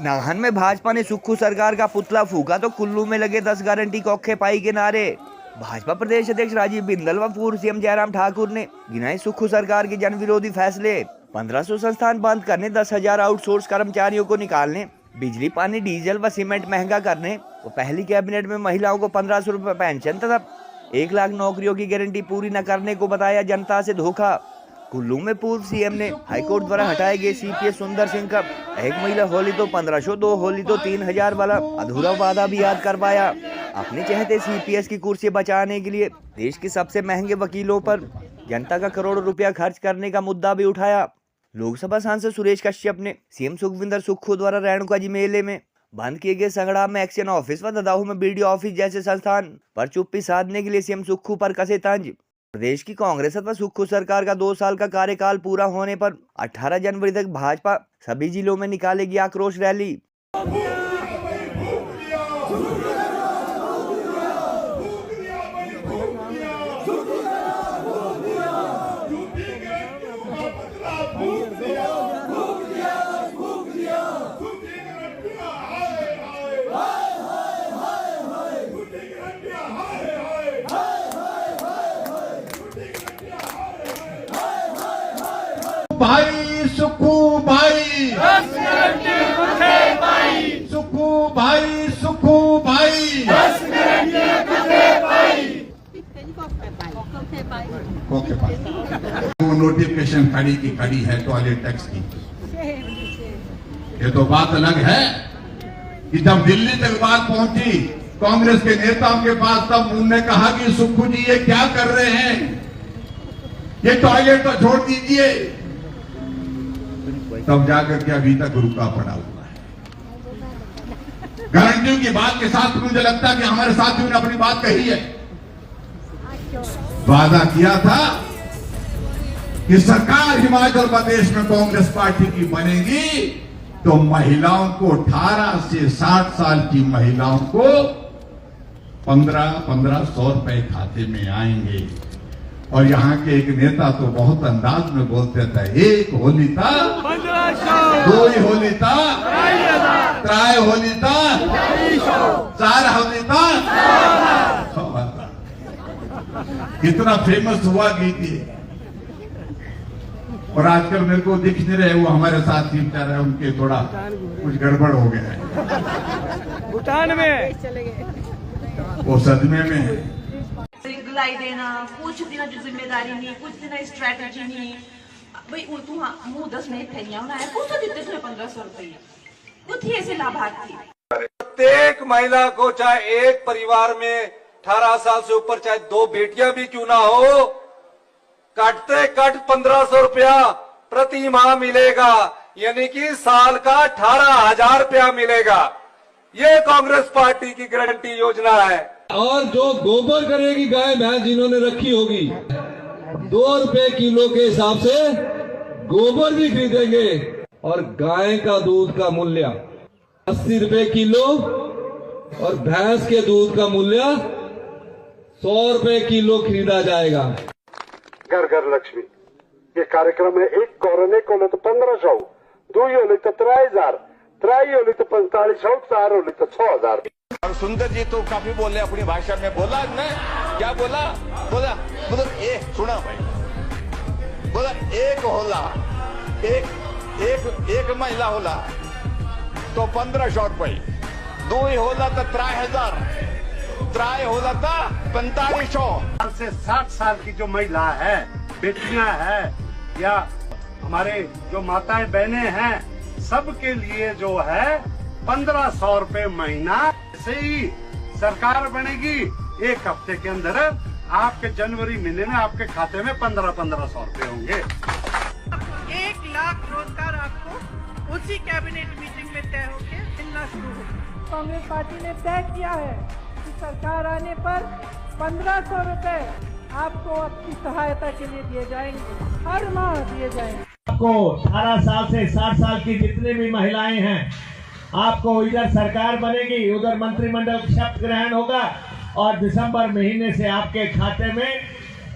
नाहन में भाजपा ने सुक्खू सरकार का पुतला फूका तो कुल्लू में लगे 10 गारंटी कौखे पाई के नारे। भाजपा प्रदेश अध्यक्ष राजीव बिंदल व पूर्व सीएम जयराम ठाकुर ने गिनाए सुक्खू सरकार के जन विरोधी फैसले। 1500 संस्थान बंद करने, 10,000 आउटसोर्स कर्मचारियों को निकालने, बिजली पानी डीजल व सीमेंट महंगा करने व पहली कैबिनेट में महिलाओं को 1500 रुपए पेंशन तथा 1 लाख नौकरियों की गारंटी पूरी न करने को बताया जनता से धोखा। कुल्लू में पूर्व सीएम ने हाईकोर्ट द्वारा हटाए गए सीपीएस सुंदर सिंह का 1 महिला होली तो 1500, 2 होली तो 3000 वाला अधूरा वादा भी याद करवाया। अपने चहेते सीपीएस की कुर्सी बचाने के लिए देश के सबसे महंगे वकीलों पर जनता का करोड़ों रुपया खर्च करने का मुद्दा भी उठाया। लोकसभा सांसद सुरेश कश्यप ने सीएम सुखविंदर सुक्खू द्वारा रेणुका जी मेले में बंद किए गए संगड़ा में एक्शन ऑफिस व ददाहू में बीडीओ ऑफिस जैसे संस्थान पर चुप्पी साधने के लिए सीएम सुक्खू पर कसे तंज। प्रदेश की कांग्रेस अथवा सुक्खू सरकार का 2 साल का कार्यकाल पूरा होने पर 18 जनवरी तक भाजपा सभी जिलों में निकालेगी आक्रोश रैली। भाई सुक्खू भाई, सुक्खू भाई, सुक्खू भाई, वो नोटिफिकेशन खड़ी की खड़ी है टॉयलेट टैक्स की। ये तो बात अलग है कि जब दिल्ली तक बात पहुंची कांग्रेस के नेताओं के पास, तब उन्होंने कहा कि सुक्खू जी ये क्या कर रहे हैं, ये टॉयलेट तो छोड़ दीजिए। तब जाकर के अभी तक रुका पड़ा हुआ है। गारंटियों की बात के साथ मुझे लगता है कि हमारे साथियों ने अपनी बात कही है। वादा किया था कि सरकार हिमाचल प्रदेश में कांग्रेस पार्टी की बनेगी तो महिलाओं को 18 से 60 साल की महिलाओं को 1500 रुपए खाते में आएंगे। और यहाँ के एक नेता तो बहुत अंदाज में बोलते थे, 1 होली था, 2 होली था, 3 होली था, 4 होली था। कितना फेमस हुआ गीत ये। और आजकल मेरे को दिख नहीं रहे, वो हमारे साथ ही बेचारे उनके थोड़ा कुछ गड़बड़ हो गया है भूटान में, वो सदमे में है। दिलाई देना, कुछ दिन जो जिम्मेदारी नहीं, कुछ दिन स्ट्रेटेजी नहीं। भाई तू मुंह 10 नहीं थे ना है, कुछ तो देते थे 1500 रुपये, कुछ ही ऐसे लाभार्थी। प्रत्येक महिला को चाहे एक परिवार में 18 साल से ऊपर चाहे 2 बेटियां भी क्यों ना हो, काटते कट 1500 रुपया प्रति माह मिलेगा, यानी कि साल का 18,000 रुपया मिलेगा। ये कांग्रेस पार्टी की गारंटी योजना है। और जो गोबर करेगी गाय भैंस जिन्होंने रखी होगी, 2 रुपए किलो के हिसाब से गोबर भी खरीदेंगे। और गाय का दूध का मूल्य 80 रुपए किलो और भैंस के दूध का मूल्य 100 रुपए किलो खरीदा जाएगा। घर घर लक्ष्मी ये कार्यक्रम है। 1 कोरोने को तो 1500, 2 होली तो 3000, 3 होली तो 4500, 4 होली तो 6000। और सुंदर जी तो काफी बोले अपनी भाषा में, बोला ने क्या बोला, बोला सुना भाई, बोला 1 होला, एक महिला होला तो 1500 रुपये, 2 होला तो 3000, 3 होला तो 4500। से 60 साल की जो महिला है, बेटियां है या हमारे जो माताएं बहनें हैं, सबके लिए जो है 1500 रुपए महीना। ऐसे ही सरकार बनेगी, 1 हफ्ते के अंदर आपके जनवरी महीने में आपके खाते में 1500 रुपए होंगे। 1 लाख रोजगार आपको उसी कैबिनेट मीटिंग में तय होकर मिलना शुरू होगा। कांग्रेस पार्टी ने तय किया है कि सरकार आने पर 1500 रुपए आपको आपकी सहायता के लिए दिए जाएंगे, हर माह दिए जाएंगे। आपको 18 साल से 60 साल की जितनी भी महिलाएं हैं, आपको इधर सरकार बनेगी, उधर मंत्रिमंडल शपथ ग्रहण होगा और दिसंबर महीने से आपके खाते में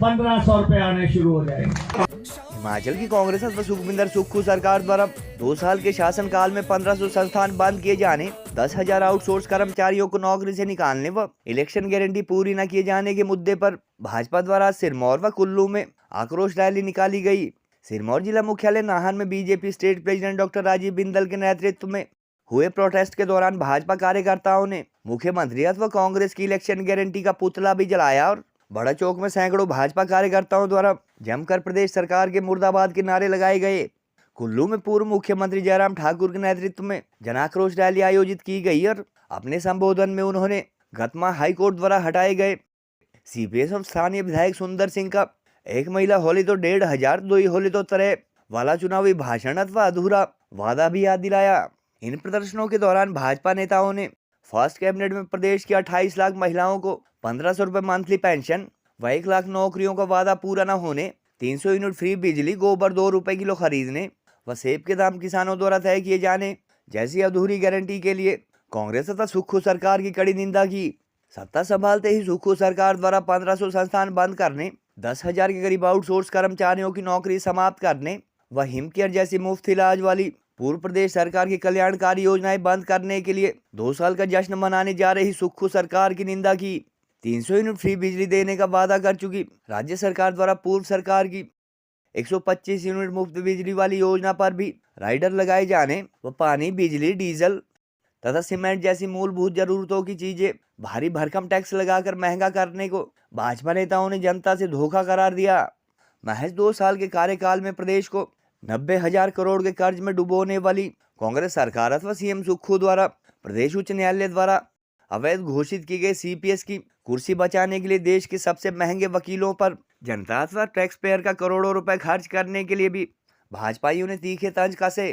1500 रुपए आने शुरू हो जाएंगे। हिमाचल की कांग्रेस व सुखविंदर सुक्खू सरकार द्वारा 2 साल के शासनकाल में 1500 संस्थान बंद किए जाने, 10,000 आउटसोर्स कर्मचारियों को नौकरी से निकालने व इलेक्शन गारंटी पूरी न किए जाने के मुद्दे पर भाजपा द्वारा सिरमौर व कुल्लू में आक्रोश रैली निकाली गई। सिरमौर जिला मुख्यालय नाहन में BJP state president doctor Rajeev Bindal के नेतृत्व में हुए प्रोटेस्ट के दौरान भाजपा कार्यकर्ताओं ने मुख्यमंत्री व कांग्रेस की इलेक्शन गारंटी का पुतला भी जलाया और बड़ा चौक में सैकड़ों भाजपा कार्यकर्ताओं द्वारा जमकर प्रदेश सरकार के मुर्दाबाद के नारे लगाए गए। कुल्लू में पूर्व मुख्यमंत्री जयराम ठाकुर के नेतृत्व में जन आक्रोश रैली आयोजित की गई और अपने संबोधन में उन्होंने गतमा हाईकोर्ट द्वारा हटाए गए सीपीएस और स्थानीय विधायक सुंदर सिंह का एक महिला होली तो 1,500 2 होली तो तरह वाला चुनावी भाषण अथवा अधूरा वादा भी याद दिलाया। इन प्रदर्शनों के दौरान भाजपा नेताओं ने फर्स्ट कैबिनेट में प्रदेश की 28 लाख महिलाओं को 1,500 रुपए मंथली पेंशन व 1 लाख नौकरियों का वादा पूरा न होने, 300 यूनिट फ्री बिजली, गोबर 2 रुपए किलो खरीदने व सेब के दाम किसानों द्वारा तय किए जाने जैसी अधूरी गारंटी के लिए कांग्रेस तथा सुक्खू सरकार की कड़ी निंदा की। सत्ता संभालते ही सुक्खू सरकार द्वारा 1500 संस्थान बंद करने, 10,000 के करीब आउटसोर्स कर्मचारियों की नौकरी समाप्त करने व हिम केयर जैसी मुफ्त इलाज वाली पूर्व प्रदेश सरकार की कल्याणकारी योजनाएं बंद करने के लिए 2 साल का जश्न मनाने जा रही सुक्खू सरकार की निंदा की। 300 यूनिट फ्री बिजली देने का वादा कर चुकी राज्य सरकार द्वारा पूर्व सरकार की 125 यूनिट मुफ्त बिजली वाली योजना पर भी राइडर लगाए जाने व पानी, बिजली, डीजल तथा सीमेंट जैसी मूलभूत जरूरतों की चीजें भारी भरकम टैक्स लगाकर महंगा करने को भाजपा नेताओं ने जनता से धोखा करार दिया। महज 2 साल के कार्यकाल में प्रदेश को 90,000 करोड़ के कर्ज में डुबोने वाली कांग्रेस सरकार अथवा सीएम सुक्खू द्वारा प्रदेश उच्च न्यायालय द्वारा अवैध घोषित की गई सीपीएस की कुर्सी बचाने के लिए देश के सबसे महंगे वकीलों पर जनता अथवा टैक्स पेयर का करोड़ों रुपए खर्च करने के लिए भी भाजपाइयों ने तीखे तंज कसे।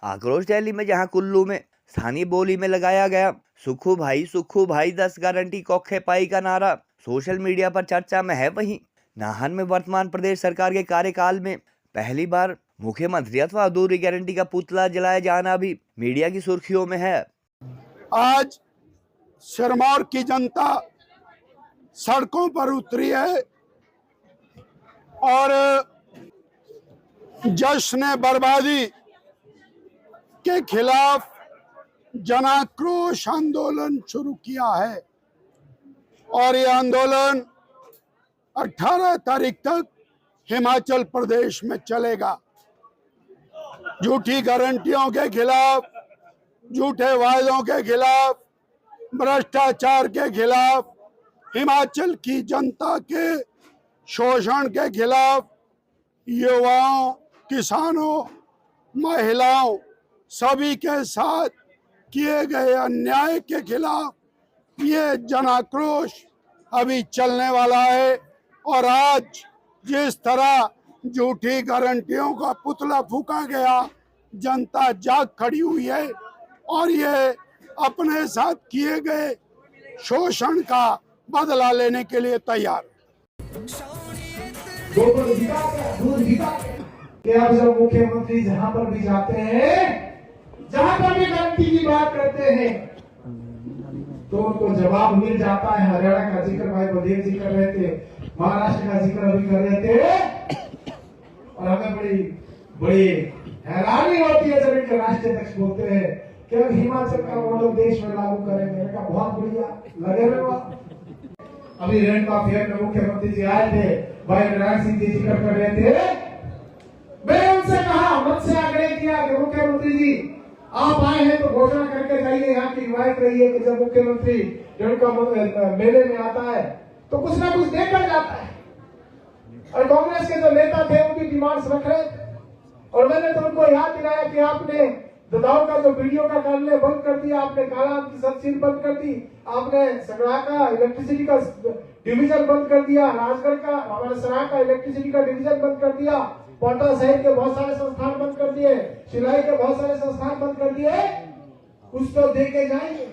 आक्रोश रैली में जहां कुल्लू में स्थानीय बोली में लगाया गया सुक्खू भाई 10 गारंटी कौखे पाई का नारा सोशल मीडिया पर चर्चा में है, वहीं नाहन में वर्तमान प्रदेश सरकार के कार्यकाल में पहली बार मुख्यमंत्री अथवा अधूरी गारंटी का पुतला जलाया जाना भी मीडिया की सुर्खियों में है। आज सिरमौर की जनता सड़कों पर उतरी है और जश्न बर्बादी के खिलाफ जनाक्रोश आंदोलन शुरू किया है और ये आंदोलन 18 तारीख तक हिमाचल प्रदेश में चलेगा। झूठी गारंटियों के खिलाफ, झूठे वायदों के खिलाफ, भ्रष्टाचार के खिलाफ, हिमाचल की जनता के शोषण के खिलाफ, युवाओं, किसानों, महिलाओं सभी के साथ किए गए अन्याय के खिलाफ ये जनाक्रोश अभी चलने वाला है। और आज जिस तरह झूठी गारंटियों का पुतला फूका गया, जनता जाग खड़ी हुई है और ये अपने साथ किए गए शोषण का बदला लेने के लिए तैयार। अब जब मुख्यमंत्री जहां पर भी जाते हैं, जहां पर भी गारंटी की बात करते हैं तो उनको जवाब मिल जाता है। हरियाणा का जिक्र भाई बघेल जी कर रहे थे, महाराष्ट्र का जिक्र अभी कर रहे थे और हमें बड़ी हैरानी होती है जब इनके राष्ट्रीय अध्यक्ष बोलते हैं कि अब हिमाचल का मॉडल देश में लागू करेंगे। मैंने कहा बहुत बढ़िया, लगे हुए। अभी रेणुका फेयर में मुख्यमंत्री जी आए थे, भाई नारायण सिंह जी जिक्र कर रहे थे। मैंने उनसे कहा, मुझसे आग्रह किया कि मुख्यमंत्री जी आप आए हैं तो घोषणा करके जाइए, यहाँ की रिवायत रही है कि जब मुख्यमंत्री रेणुका मेले में आता है तो कुछ ना कुछ देकर जाता है। और कांग्रेस के जो नेता थे उनकी डिमांड्स रख रहे थे और मैंने तो उनको याद दिलाया कि आपने ददाऊ का जो वीडियो का कार्यालय बंद कर दिया, आपने काला की सब्सिडी बंद कर दी, आपने सगड़ा का इलेक्ट्रिसिटी का डिवीजन बंद कर दिया, राजगढ़ का हमारे सराय का इलेक्ट्रिसिटी का डिवीजन बंद कर दिया, पाटा साहिब के बहुत सारे संस्थान बंद कर दिए, सिलाई के बहुत सारे संस्थान बंद कर दिए। कुछ तो दे के जाएंगे।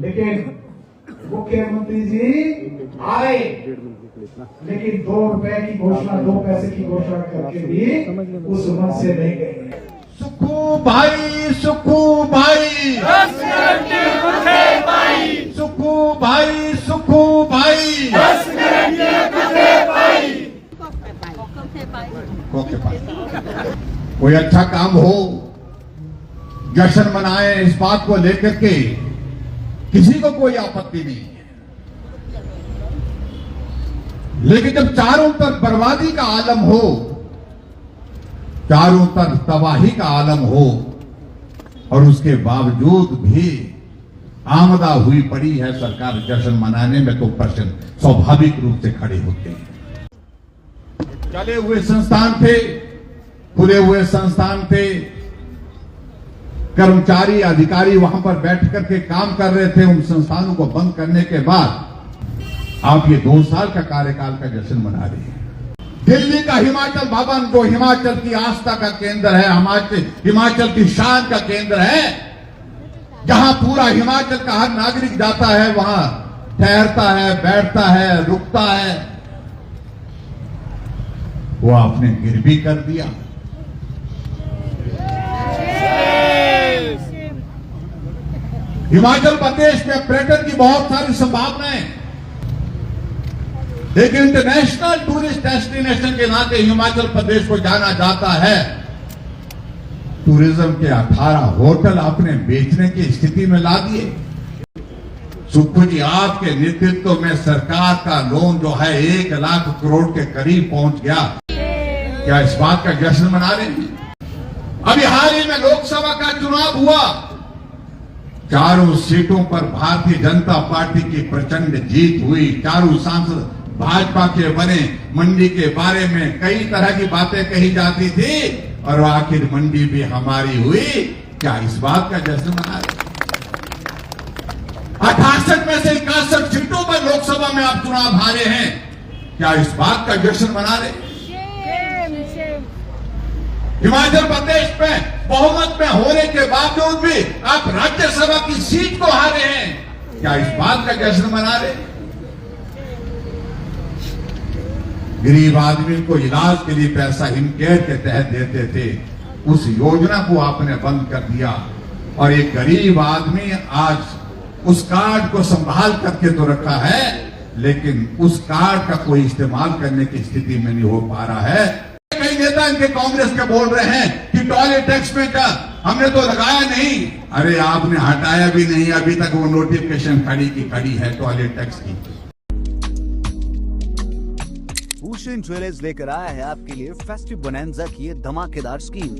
लेकिन मुख्यमंत्री जी आए लेकिन 2 रुपए की घोषणा, 2 पैसे की घोषणा करके भी उस मन से नहीं गए। सुक्खू भाई, सुक्खू भाई, सुक्खू भाई, सुक्खू भाई, कोई अच्छा काम हो, जश्न मनाए, इस बात को लेकर के किसी को कोई आपत्ति नहीं है। लेकिन जब चारों तरफ बर्बादी का आलम हो, चारों तरफ तबाही का आलम हो और उसके बावजूद भी आमदा हुई पड़ी है सरकार जश्न मनाने में, तो प्रश्न स्वाभाविक रूप से खड़े होते हैं। चले हुए संस्थान थे, खुले हुए संस्थान थे, कर्मचारी अधिकारी वहां पर बैठ करके काम कर रहे थे। उन संस्थानों को बंद करने के बाद आप ये 2 साल का कार्यकाल का जश्न मना रहे हैं। दिल्ली का हिमाचल भवन, जो हिमाचल की आस्था का केंद्र है, हिमाचल की शान का केंद्र है, जहां पूरा हिमाचल का हर नागरिक जाता है, वहां ठहरता है, बैठता है, रुकता है, वो आपने गिरवी कर दिया। हिमाचल प्रदेश में पर्यटन की बहुत सारी संभावनाएं, एक इंटरनेशनल टूरिस्ट डेस्टिनेशन के नाते हिमाचल प्रदेश को जाना जाता है। टूरिज्म के 18 होटल आपने बेचने की स्थिति में ला दिए। सुक्खू जी, आपके नेतृत्व में सरकार का लोन जो है 1 लाख करोड़ के करीब पहुंच गया। क्या इस बात का जश्न मना रहे हैं? अभी हाल ही में लोकसभा का चुनाव हुआ, चारों सीटों पर भारतीय जनता पार्टी की प्रचंड जीत हुई। चारों सांसद भाजपा के बने। मंडी के बारे में कई तरह की बातें कही जाती थी और आखिर मंडी भी हमारी हुई। क्या इस बात का जश्न मना रहे? 68 में से 61 सीटों पर लोकसभा में आप चुनाव हारे हैं। क्या इस बात का जश्न मना रहे? हिमाचल प्रदेश में बहुमत में होने के बावजूद भी आप राज्यसभा की सीट को हारे हैं। क्या इस बात का जश्न मना रहे? गरीब आदमी को इलाज के लिए पैसा हिमकेयर के तहत देते थे, उस योजना को आपने बंद कर दिया और एक गरीब आदमी आज उस कार्ड को संभाल करके तो रखा है, लेकिन उस कार्ड का कोई इस्तेमाल करने की स्थिति में नहीं हो पा रहा है। कई नेता इनके कांग्रेस के बोल रहे हैं कि टॉयलेट टैक्स में क्या हमने तो लगाया नहीं। अरे आपने हटाया भी नहीं, अभी तक वो नोटिफिकेशन खड़ी की खड़ी है टॉयलेट टैक्स की। भूषण ज्वेलर्स लेकर आया है आपके लिए फेस्टिव बोनैंजा की ये धमाकेदार स्कीम।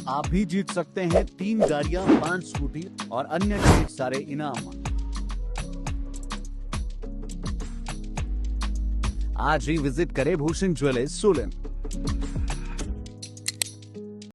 आप भी जीत सकते हैं 3 गाड़ियां, 5 स्कूटी और अन्य ढेर सारे इनाम। आज ही विजिट करें भूषण ज्वेलर्स सोलन।